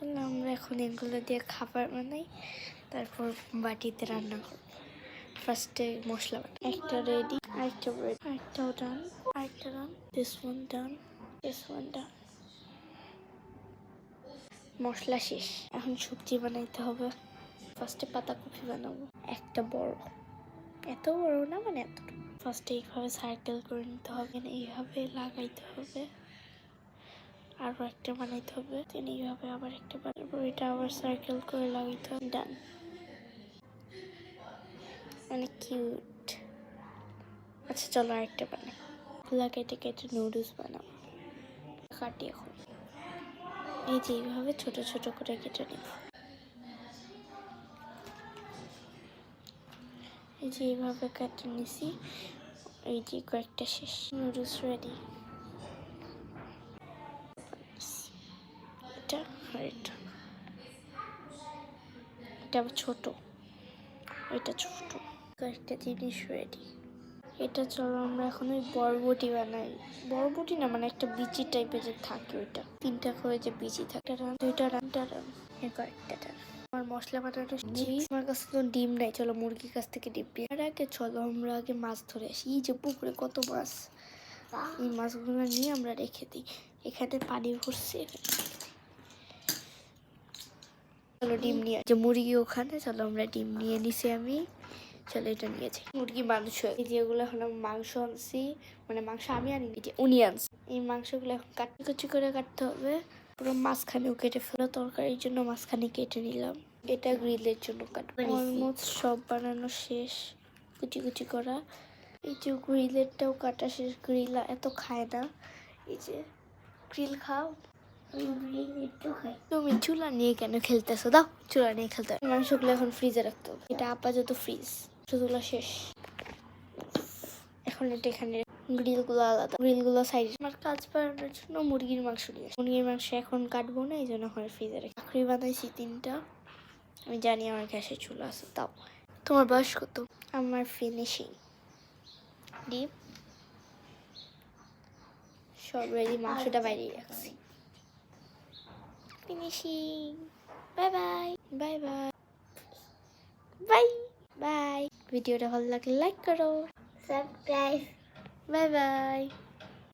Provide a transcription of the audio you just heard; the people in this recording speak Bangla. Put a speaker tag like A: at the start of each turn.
A: চলো আমরা এখন এগুলো দিয়ে খাবার বানাই, তারপর বাটিতে রান্না করব। ফার্স্টে মশলা বাটা একটা রেডি, আরেকটা রেডি, আরেকটাও ডান, আরেকটা done, this one done, this one done. মশলা শেষ, এখন সবজি বানাইতে হবে। ফার্স্টে পাতাকপি বানাবো, একটা বড়, এত বড় না মানে এতটুকু। ফার্স্টে এইভাবে সার্কেল করে নিতে হবে, এইভাবে লাগাইতে হবে, আরও একটা বানাইতে হবে, দেন এইভাবে আবার একটা বানাবো, এটা আবার সার্কেল করে লাগাইতে হবে। ডান, অনেক কিউট। আচ্ছা চলো আরেকটা বানাই। এগুলা কেটে কেটে নুডলস বানাবো। কাটি এখন, এই যে এইভাবে ছোট ছোট করে কেটে নেব। এই যে এইভাবে কেটে নিছি, এই যে কয়েকটা শেষ। Noodles ready. এটা আর এটা, এটা আবার ছোট, এটা ছোট। কয়েকটা জিনিস রেডি। এটা চলো আমরা এখন ওই বরবটি বানাই। বরবটি না মানে একটা বিচি টাইপের যে থাকে, ওইটা তিনটা করে যে বিচি থাকে, দুইটা রান্না রান, কয়েকটা রান। আমার মশলা বানানো শিখছি। আমার কাছে তো ডিম নাই, চলো মুরগির কাছ থেকে ডিম নিই। আর আগে চলো আমরা আগে মাছ ধরে আসি। এই যে পুকুরে কত মাছ, এই মাছগুলো নিয়ে আমরা রেখে দিই। এখানে পানি ভরছি, চলো ডিম নিয়ে, যে মুরগি ওখানে, চলো আমরা ডিম নিয়ে নিছি আমি। চলো এটা নিয়েছি, মুরগি মাংস। এই যেগুলো এখন মাংস আনছি, মানে মাংস আমি আনি, যে উনি আনছি। এই মাংসগুলো এখন কাটি কুচি করে কাটতে হবে। পুরো মাঝখানেও কেটে ফেলো, তরকারির জন্য মাঝখানে কেটে নিলাম। এটা গ্রিলের জন্য কাটবো। অলমোস্ট সব বানানো শেষ, কুচি কুচি করা। এই যে গ্রিলেরটাও কাটা শেষ। গ্রিল এত খায় না, এই যে গ্রিল খাও। তুমি চুলা নিয়ে কেন খেলতেছো? দাও, চুলা নিয়ে খেলতে। মাংসগুলো এখন ফ্রিজে রাখতে হবে। এটা আপাতত ফ্রিজ। চুলা শেষ, এখন এটা এখানে। গ্রিলগুলো আলাদা, গ্রিলগুলো সাইডে। আমার কাজ বাড়ানোর জন্য মুরগির মাংস নিয়ে, মুরগির মাংস এখন কাটবো না, এই জন্য এখন ফ্রিজে রেখে। চাকরি বানাইছি 3টা। আমি জানি আমার গ্যাসে চুলা আছে। তাও তোমার বয়স কত? আমার ফিনিশিং ডিপ সব রেডি, মাংসটা বাইরে রাখছি। Finishing. Bye bye, bye bye, bye bye. ভিডিওটা ভালো লাগলে লাইক করো, সাবস্ক্রাইব। Bye bye.